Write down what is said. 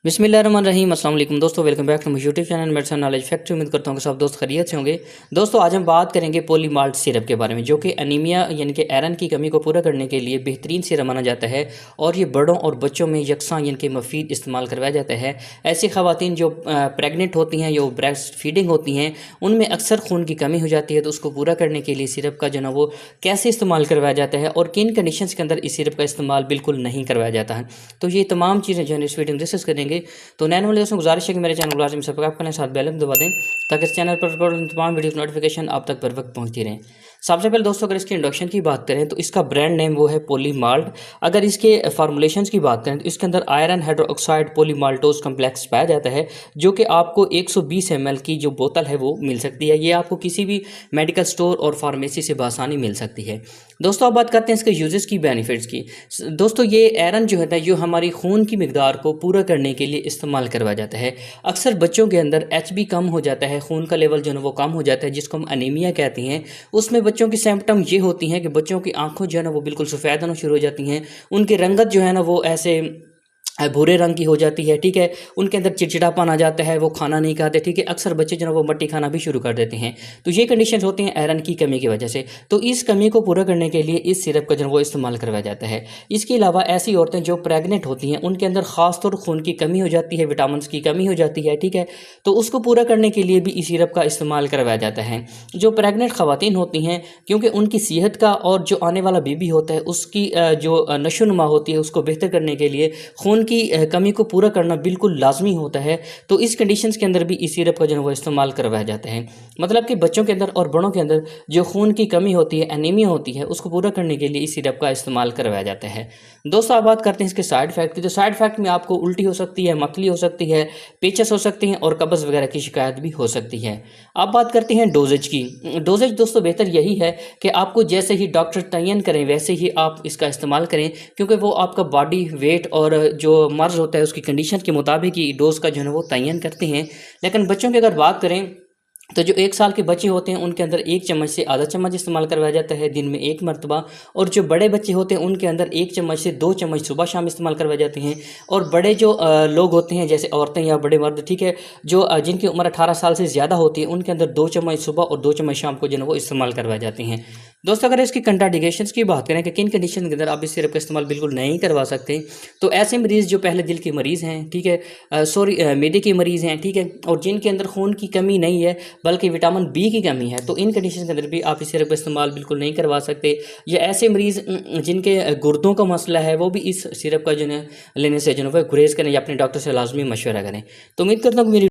बिस्मिल्लाहिर्रहमानिर्रहीम अस्सलाम वालेकुम दोस्तों, welcome back to my YouTube channel medicine knowledge factory. उम्मीद करता हूँ कि सब दोस्त खैरियत से होंगे। दोस्तों आज हम बात करेंगे पोली माल्ट सिरप के बारे में, जो कि एनीमिया यानी कि आयरन की कमी को पूरा करने के लिए बेहतरीन सिरप माना जाता है और ये बड़ों और बच्चों में यकसां यानी कि मुफीद इस्तेमाल करवाया जाता है। ऐसी ख़वातीन जो प्रेगनेंट होती हैं, जो ब्रेस्ट फीडिंग होती हैं, उनमें अक्सर खून की कमी हो जाती है। तो उसको पूरा करने के लिए सिरप का जो ना वो कैसे इस्तेमाल करवाया जाता है और किन कंडीशंस के अंदर इस सिरप का इस्तेमाल बिल्कुल नहीं करवाया जाता है, तो ये तमाम चीज़ें जो है इस वीडियो में डिस्कस करेंगे। तो नैन वाले दोस्तों गुजारिश है कि मेरे चैनल को लाजमी सब्सक्राइब करें, साथ बेल आइकन दबा दें ताकि इस चैनल पर तमाम वीडियो नोटिफिकेशन आप तक बर वक्त पहुँचती रहें। सबसे पहले दोस्तों अगर इसके इंडक्शन की बात करें तो इसका ब्रांड नेम वो है पोली माल्ट। अगर इसके फार्मूलेशंस की बात करें तो इसके अंदर आयरन हाइड्रोक्साइड पोलीमाल्टोज कम्प्लेक्स पाया जाता है, जो कि आपको 120 ml की जो बोतल है वो मिल सकती है। ये आपको किसी भी मेडिकल स्टोर और फार्मेसी से बआसानी मिल सकती है। दोस्तों अब बात करते हैं इसके यूजेस की, बेनिफिट्स की। दोस्तों ये आयरन जो है जो हमारी खून की मिकदार को पूरा करने के लिए इस्तेमाल करवाया जाता है। अक्सर बच्चों के अंदर HB कम हो जाता है, खून का लेवल जो है वो कम हो जाता है, जिसको हम अनीमिया कहते हैं। उसमें बच्चों की सिम्पटम ये होती हैं कि बच्चों की आंखों जो है ना वो बिल्कुल सफ़ेद होना शुरू हो जाती हैं, उनकी रंगत जो है ना वो ऐसे भूरे रंग की हो जाती है, ठीक है। उनके अंदर चिड़चिड़ापन आ जाता है, वो खाना नहीं खाते, ठीक है। अक्सर बच्चे जो है वो मट्टी खाना भी शुरू कर देते हैं। तो ये कंडीशन होती हैं आयरन की कमी की वजह से। तो इस कमी को पूरा करने के लिए इस सिरप का जो वो इस्तेमाल करवाया जाता है। इसके अलावा ऐसी औरतें जो प्रेग्नेंट होती हैं उनके अंदर ख़ासतौर खून की कमी हो जाती है, विटामिन की कमी हो जाती है, ठीक है। तो उसको पूरा करने के लिए भी इस सिरप का इस्तेमाल करवाया जाता है। जो प्रेग्नेंट ख़वातीन होती हैं, क्योंकि उनकी सेहत का और जो आने वाला बेबी होता है उसकी जो नशोनुमा होती है उसको बेहतर करने के लिए खून की कमी को पूरा करना बिल्कुल लाजमी होता है। तो इस कंडीशंस के अंदर भी इस सिरप का जो है वो इस्तेमाल करवाया जाता है। मतलब कि बच्चों के अंदर और बड़ों के अंदर जो खून की कमी होती है, एनीमिया होती है, उसको पूरा करने के लिए इस सिरप का इस्तेमाल करवाया जाता है। दोस्तों आप बात करते हैं इसके साइड इफेक्ट की। तो साइड इफेक्ट में आपको उल्टी हो सकती है, मतली हो सकती है, पेचस हो सकती हैं और कब्ज़ वगैरह की शिकायत भी हो सकती है। आप बात करते हैं डोजेज की। डोजेज दोस्तों बेहतर यही है कि आपको जैसे ही डॉक्टर तयन करें वैसे ही आप इसका इस्तेमाल करें, क्योंकि वो आपका बॉडी वेट और जो मर्ज़ होता है उसकी कंडीशन के मुताबिक ही डोज का जो है वो तयन करते हैं। लेकिन बच्चों की अगर बात करें तो जो 1 साल के बच्चे होते हैं उनके अंदर 1 चम्मच से आधा चम्मच इस्तेमाल करवाया जाता है दिन में 1 मरतबा। और जो बड़े बच्चे होते हैं उनके अंदर 1 चम्मच से 2 चम्मच सुबह शाम इस्तेमाल करवाए जाते हैं। और बड़े जो लोग होते हैं जैसे औरतें या बड़े मर्द, ठीक है, जो जिनकी उम्र 18 साल से ज़्यादा होती है उनके अंदर 2 चम्मच सुबह और 2 चम्मच शाम को जो है वो इस्तेमाल करवाए जाते हैं। दोस्तों अगर इसकी कंट्राडिकेशंस की बात करें कि किन कंडीशन के अंदर आप इस सिरप का इस्तेमाल बिल्कुल नहीं करवा सकते, तो ऐसे मरीज़ जो पहले दिल के मरीज़ हैं, ठीक है, मैदे के मरीज़ हैं, ठीक है, और जिनके अंदर खून की कमी नहीं है बल्कि विटामिन B की कमी है, तो इन कंडीशन के अंदर भी आप इस सिरप का इस्तेमाल बिल्कुल नहीं करवा सकते। या ऐसे मरीज़ जिनके गुर्दों का मसला है वो भी इस सिरप का जो है लेने से जो है गुरेज करें या अपने डॉक्टर से लाजमी मशवरा करें। तो उम्मीद करता हूँ मेरी